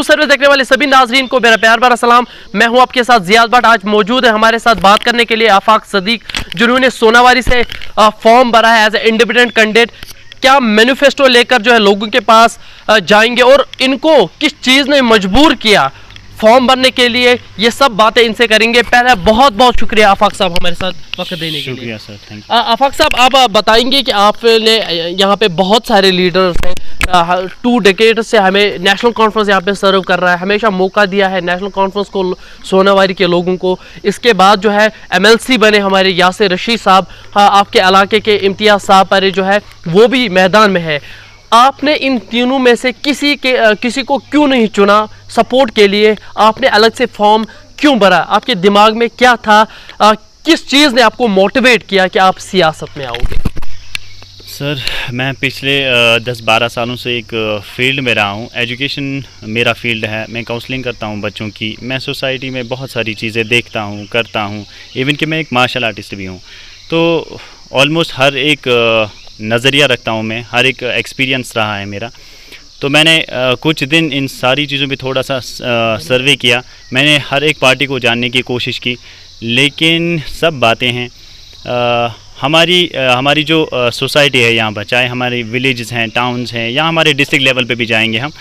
News service देखने वाले सभी नाजरीन को मेरा प्यार भरा सलाम। मैं हूं आपके साथ जियाद भट्ट। आज मौजूद है हमारे साथ बात करने के लिए आफाक सदीक, जिन्होंने सोनावारी से फॉर्म भरा है एज ए इंडिपेंडेंट कैंडिडेट। क्या मैनिफेस्टो लेकर जो है लोगों के पास जाएंगे और इनको किस चीज़ ने मजबूर किया फॉर्म भरने के लिए, ये सब बातें इनसे करेंगे। पहले बहुत बहुत शुक्रिया आफाक साहब हमारे साथ वक्त देने के लिए। शुक्रिया सर, थैंक यू। आफाक साहब, आप बताएंगे कि आपने यहाँ पे बहुत सारे लीडर्स हैं, 2 डेकेड से हमें नेशनल कॉन्फ्रेंस यहाँ पे सर्व कर रहा है, हमेशा मौका दिया है नेशनल कॉन्फ्रेंस को, सोनावारी के लोगों को। इसके बाद जो है MLC बने हमारे यासिर रशीद साहब, आपके इलाके के इम्तियाज़ साहब पर जो है वो भी मैदान में है। आपने इन तीनों में से किसी को क्यों नहीं चुना सपोर्ट के लिए? आपने अलग से फॉर्म क्यों भरा? आपके दिमाग में क्या था? किस चीज़ ने आपको मोटिवेट किया कि आप सियासत में आओगे? सर, मैं पिछले 10-12 सालों से एक फील्ड में रहा हूँ। एजुकेशन मेरा फील्ड है। मैं काउंसलिंग करता हूँ बच्चों की। मैं सोसाइटी में बहुत सारी चीज़ें देखता हूँ, करता हूँ। इवन कि मैं एक मार्शल आर्टिस्ट भी हूँ। तो ऑलमोस्ट हर एक नज़रिया रखता हूँ मैं, हर एक एक्सपीरियंस रहा है मेरा। तो मैंने कुछ दिन इन सारी चीज़ों पे थोड़ा सा सर्वे किया। मैंने हर एक पार्टी को जानने की कोशिश की, लेकिन सब बातें हैं हमारी जो सोसाइटी है यहाँ पर, चाहे हमारे विलेजेस हैं, टाउन्स हैं, या हमारे डिस्ट्रिक्ट लेवल पे भी जाएंगे हम,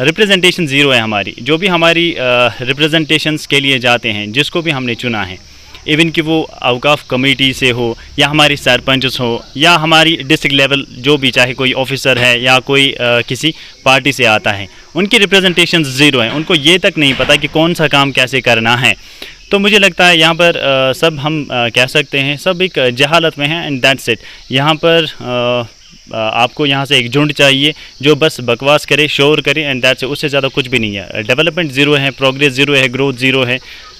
रिप्रेजेंटेशन ज़ीरो है हमारी। जो भी हमारी रिप्रेजेंटेशंस के लिए जाते हैं, जिसको भी हमने चुना है, इवन कि वो औकाफ कमेटी से हो या हमारी सरपंच हो या हमारी डिस्ट्रिक्ट लेवल जो भी, चाहे कोई ऑफिसर है या कोई किसी पार्टी से आता है, उनकी रिप्रेजेंटेशन ज़ीरो है। उनको ये तक नहीं पता कि कौन सा काम कैसे करना है। तो मुझे लगता है यहाँ पर सब हम कह सकते हैं सब एक जहालत में हैं, एंड दैट्स इट। यहाँ पर आपको यहाँ से एक झुंड चाहिए जो बस बकवास करे, शोर करे, एंड दैट्स इट। उससे ज़्यादा कुछ भी नहीं है। डेवलपमेंट ज़ीरो है, प्रोग्रेस ज़ीरो है, ग्रोथ ज़ीरो है।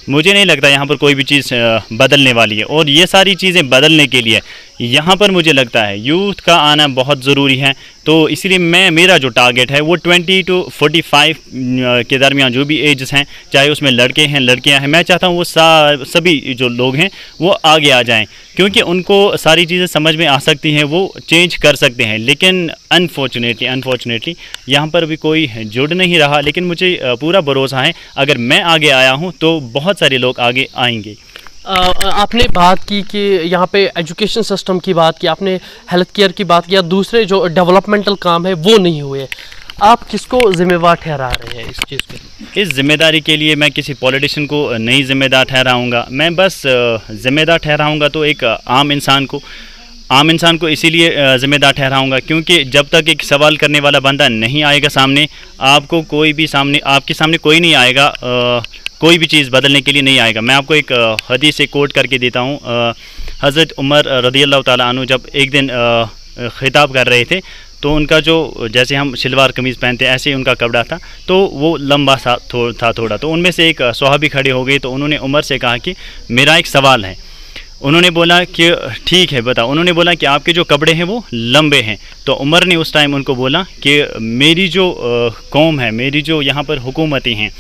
मुझे नहीं लगता यहाँ पर कोई भी चीज़ बदलने वाली है। और ये सारी चीज़ें बदलने के लिए यहाँ पर मुझे लगता है यूथ का आना बहुत ज़रूरी है। तो इसलिए मेरा जो टारगेट है वो 20 to 45 के दरमियान जो भी एजेस हैं, चाहे उसमें लड़के हैं लड़कियां हैं, मैं चाहता हूँ वो सभी जो लोग हैं वो आगे आ जाएं, क्योंकि उनको सारी चीज़ें समझ में आ सकती हैं, वो चेंज कर सकते हैं। लेकिन अनफॉर्चुनेटली यहाँ पर भी कोई जुड़ नहीं रहा। लेकिन मुझे पूरा भरोसा है अगर मैं आगे आया हूँ तो बहुत सारे लोग आगे आएंगे। आपने बात की कि यहाँ पे एजुकेशन सिस्टम की बात की, आपने हेल्थ केयर की बात किया, दूसरे जो डेवलपमेंटल काम है वो नहीं हुए। आप किसको जिम्मेवार ठहरा रहे हैं इस चीज़ पे? इस जिम्मेदारी के लिए मैं किसी पॉलिटिशियन को नहीं जिम्मेदार ठहराऊँगा। मैं बस जिम्मेदार ठहराऊँगा तो एक आम इंसान को इसीलिए ज़िम्मेदार ठहराऊँगा क्योंकि जब तक एक सवाल करने वाला बंदा नहीं आएगा सामने, आपके सामने कोई नहीं आएगा, कोई भी चीज़ बदलने के लिए नहीं आएगा। मैं आपको एक हदीस से कोट करके देता हूँ। हज़रत उमर रज़ियल्लाहु ताला अन्हु जब एक दिन खिताब कर रहे थे, तो उनका जो, जैसे हम शलवार कमीज़ पहनते हैं ऐसे ही उनका कपड़ा था, तो वो लंबा था थोड़ा। तो उनमें से एक सहाबी खड़े हो गए, तो उन्होंने उमर से कहा कि मेरा एक सवाल है। उन्होंने बोला कि ठीक है बताओ। उन्होंने बोला कि आपके जो कपड़े हैं वो लंबे हैं। तो उमर ने उस टाइम उनको बोला कि मेरी जो कौम है, मेरी जो यहाँ पर हुकूमतें हैं,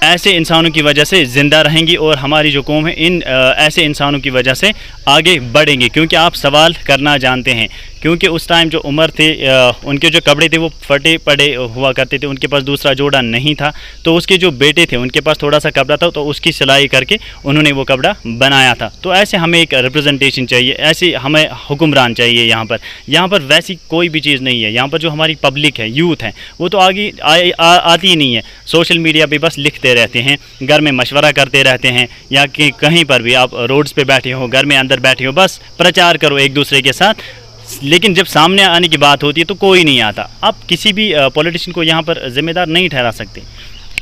ऐसे इंसानों की वजह से ज़िंदा रहेंगी और हमारी जो कौम है इन ऐसे इंसानों की वजह से आगे बढ़ेंगे, क्योंकि आप सवाल करना जानते हैं। क्योंकि उस टाइम जो उमर थे, उनके जो कपड़े थे वो फटे पड़े हुआ करते थे, उनके पास दूसरा जोड़ा नहीं था। तो उसके जो बेटे थे उनके पास थोड़ा सा कपड़ा था, तो उसकी सिलाई करके उन्होंने वो कपड़ा बनाया था। तो ऐसे हमें एक रिप्रेजेंटेशन चाहिए, ऐसे हमें हुक्मरान चाहिए। यहाँ पर वैसी कोई भी चीज़ नहीं है। यहाँ पर जो हमारी पब्लिक है, यूथ है, वो तो आगे आती ही नहीं है। सोशल मीडिया पर बस लिखते रहते हैं, घर में मशवरा करते रहते हैं, या कि कहीं पर भी आप रोड्स पे बैठे हो, घर में अंदर बैठे हो, बस प्रचार करो एक दूसरे के साथ। लेकिन जब सामने आने की बात होती है तो कोई नहीं आता। आप किसी भी पॉलिटिशियन को यहाँ पर जिम्मेदार नहीं ठहरा सकते।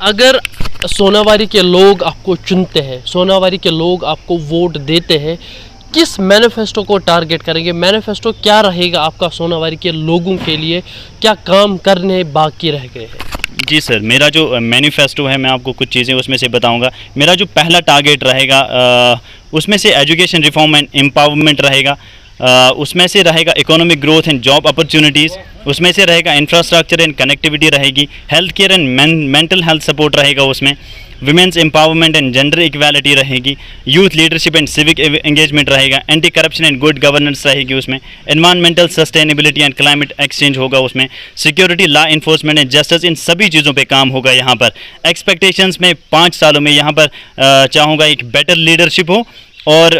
अगर सोनावारी के लोग आपको चुनते हैं, सोनावारी के लोग आपको वोट देते हैं, किस मैनिफेस्टो को टारगेट करेंगे? मैनिफेस्टो क्या रहेगा आपका सोनावारी के लोगों के लिए? क्या काम करने बाकी रह गए हैं? जी सर, मेरा जो मैनिफेस्टो है, मैं आपको कुछ चीज़ें उसमें से बताऊंगा। मेरा जो पहला टारगेट रहेगा उसमें से एजुकेशन रिफॉर्म एंड एम्पावरमेंट रहेगा। उसमें से रहेगा economic growth and job opportunities, उसमें से रहेगा इंफ्रास्ट्रक्चर एंड कनेक्टिविटी रहेगी, health care and mental health support रहेगा उसमें, women's empowerment and gender equality रहेगी, youth leadership and civic engagement रहेगा, anti corruption and good governance रहेगी उसमें, environmental sustainability and climate exchange होगा उसमें, security, law enforcement and justice, इन सभी चीज़ों पे काम होगा यहाँ पर। एक्सपेक्टेशंस में 5 सालों में यहाँ पर चाहूँगा एक बेटर लीडरशिप हो, और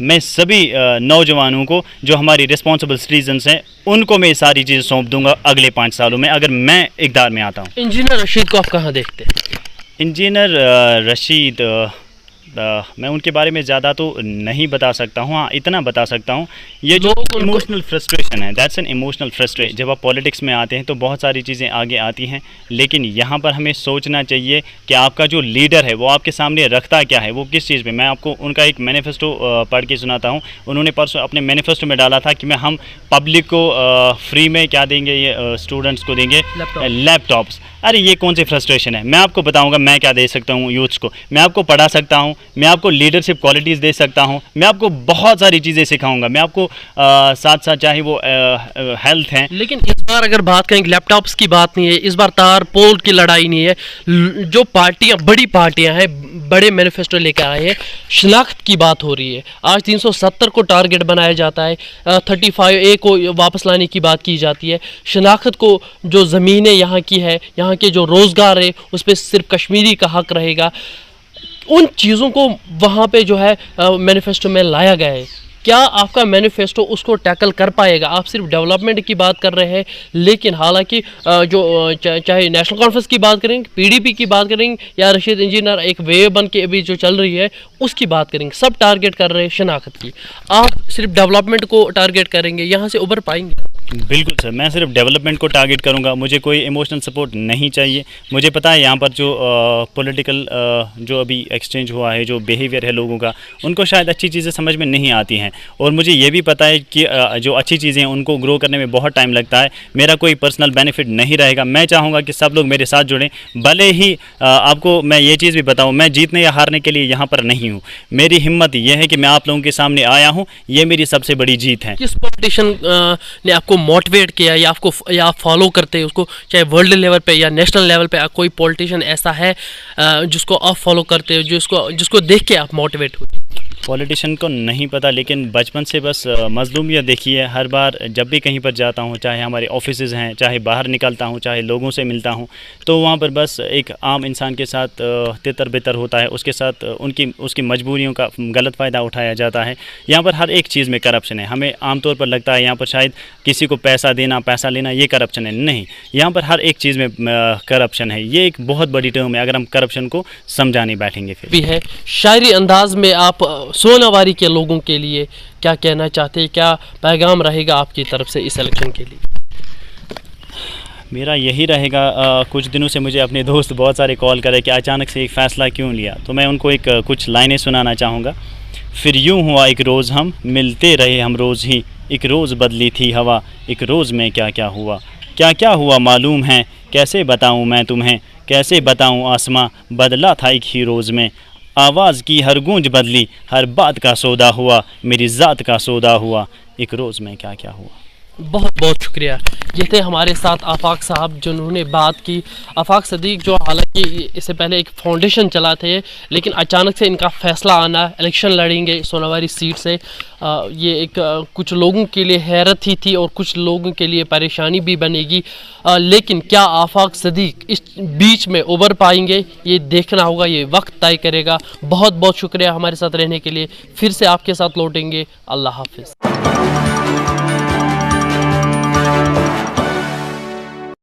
मैं सभी नौजवानों को जो हमारी रिस्पॉन्सिबल सिटीजन्स हैं उनको मैं सारी चीज़ें सौंप दूंगा अगले 5 सालों में, अगर मैं इक़्तिदार में आता हूँ। इंजीनियर रशीद को आप कहाँ देखते हैं? इंजीनियर रशीद, मैं उनके बारे में ज़्यादा तो नहीं बता सकता हूँ। हाँ, इतना बता सकता हूँ, ये जो इमोशनल फ्रस्ट्रेशन है, दैट्स एन इमोशनल फ्रस्ट्रेशन। जब आप पॉलिटिक्स में आते हैं तो बहुत सारी चीज़ें आगे आती हैं, लेकिन यहाँ पर हमें सोचना चाहिए कि आपका जो लीडर है वो आपके सामने रखता क्या है, वो किस चीज़ पे। मैं आपको उनका एक मैनिफेस्टो पढ़ के सुनाता हूँ। उन्होंने परसों अपने मैनिफेस्टो में डाला था कि हम पब्लिक को फ्री में क्या देंगे, ये स्टूडेंट्स को देंगे लैपटॉप्स। अरे ये कौन सी फ्रस्ट्रेशन है? मैं आपको बताऊंगा मैं क्या दे सकता हूँ यूथ्स को। मैं आपको पढ़ा सकता हूँ, मैं आपको लीडरशिप क्वालिटीज़ दे सकता हूँ, मैं आपको बहुत सारी चीज़ें सिखाऊंगा, मैं आपको साथ साथ चाहे वो हेल्थ हैं। लेकिन इस बार अगर बात करें, लैपटॉप्स की बात नहीं है, इस बार तार पोल की लड़ाई नहीं है। जो पार्टियां, बड़ी पार्टियां हैं, बड़े मैनिफेस्टो लेकर आए हैं, शनाख्त की बात हो रही है। आज 370 को टारगेट बनाया जाता है, 35A को वापस लाने की बात की जाती है। शनाख्त को, जो ज़मीनें यहाँ की है, यहाँ के जो रोज़गार है, उस पर सिर्फ कश्मीरी का हक रहेगा। उन चीज़ों को वहाँ पे जो है मैनिफेस्टो में लाया गया है। क्या आपका मैनिफेस्टो उसको टैकल कर पाएगा? आप सिर्फ डेवलपमेंट की बात कर रहे हैं, लेकिन हालांकि जो चाहे नेशनल कॉन्फ्रेंस की बात करेंगे, PDP की बात करेंगे, या रशीद इंजीनियर एक वेव बन के अभी जो चल रही है उसकी बात करेंगे, सब टारगेट कर रहे हैं शनाख्त की। आप सिर्फ डेवलपमेंट को टारगेट करेंगे, यहाँ से उभर पाएंगे? बिल्कुल सर, मैं सिर्फ डेवलपमेंट को टारगेट करूंगा। मुझे कोई इमोशनल सपोर्ट नहीं चाहिए। मुझे पता है यहाँ पर जो पॉलिटिकल जो अभी एक्सचेंज हुआ है, जो बिहेवियर है लोगों का, उनको शायद अच्छी चीज़ें समझ में नहीं आती हैं, और मुझे ये भी पता है कि जो अच्छी चीज़ें हैं उनको ग्रो करने में बहुत टाइम लगता है। मेरा कोई पर्सनल बेनिफिट नहीं रहेगा। मैं चाहूँगा कि सब लोग मेरे साथ जुड़ें। भले ही आपको मैं ये चीज़ भी बताऊँ, मैं जीतने या हारने के लिए यहाँ पर नहीं हूँ। मेरी हिम्मत यह है कि मैं आप लोगों के सामने आया हूँ, ये मेरी सबसे बड़ी जीत है। किस पॉलिटिशियन ने आपको मोटिवेट किया, या आपको, या आप फॉलो करते हैं उसको, चाहे वर्ल्ड लेवल पे या नेशनल लेवल पे? कोई पॉलिटिशियन ऐसा है जिसको आप फॉलो करते हो, जिसको देख के आप मोटिवेट हुए? पॉलिटिशियन को नहीं पता, लेकिन बचपन से बस मजलूमियत देखी है। हर बार जब भी कहीं पर जाता हूँ, चाहे हमारे ऑफिसेज़ हैं, चाहे बाहर निकलता हूँ, चाहे लोगों से मिलता हूँ, तो वहाँ पर बस एक आम इंसान के साथ तितर बितर होता है। उसके साथ उसकी मजबूरियों का गलत फ़ायदा उठाया जाता है। यहाँ पर हर एक चीज़ में करप्शन है। हमें आमतौर पर लगता है यहाँ पर शायद किसी को पैसा देना, पैसा लेना, ये करप्शन है। नहीं, यहाँ पर हर एक चीज़ में करप्शन है। ये एक बहुत बड़ी टर्म है, अगर हम करप्शन को समझाने बैठेंगे। फिर भी है शायरी अंदाज में आप सोनावारी के लोगों के लिए क्या कहना चाहते हैं? क्या पैगाम रहेगा आपकी तरफ से इस इलेक्शन के लिए? मेरा यही रहेगा। कुछ दिनों से मुझे अपने दोस्त बहुत सारे कॉल करे कि अचानक से एक फ़ैसला क्यों लिया, तो मैं उनको कुछ लाइनें सुनाना चाहूँगा। फिर यूँ हुआ एक रोज़ हम मिलते रहे, हम रोज़ ही, एक रोज़ बदली थी हवा, एक रोज़ में क्या क्या हुआ, क्या क्या हुआ मालूम है, कैसे बताऊँ मैं तुम्हें, कैसे बताऊँ आसमां, बदला था एक ही रोज़ में, आवाज़ की हर गूंज बदली, हर बात का सौदा हुआ, मेरी ज़ात का सौदा हुआ, एक रोज़ में क्या क्या हुआ। बहुत बहुत शुक्रिया। ये थे हमारे साथ आफाक साहब, जिन्होंने बात की। आफाक सदीक जो हालांकि इससे पहले एक फाउंडेशन चलाते हैं, लेकिन अचानक से इनका फ़ैसला आना, इलेक्शन लड़ेंगे सोनावारी सीट से, ये एक कुछ लोगों के लिए हैरत ही थी और कुछ लोगों के लिए परेशानी भी बनेगी। लेकिन क्या आफाक सदीक इस बीच में उभर पाएंगे, ये देखना होगा, ये वक्त तय करेगा। बहुत बहुत शुक्रिया हमारे साथ रहने के लिए। फिर से आपके साथ लौटेंगे। अल्लाह हाफिज़।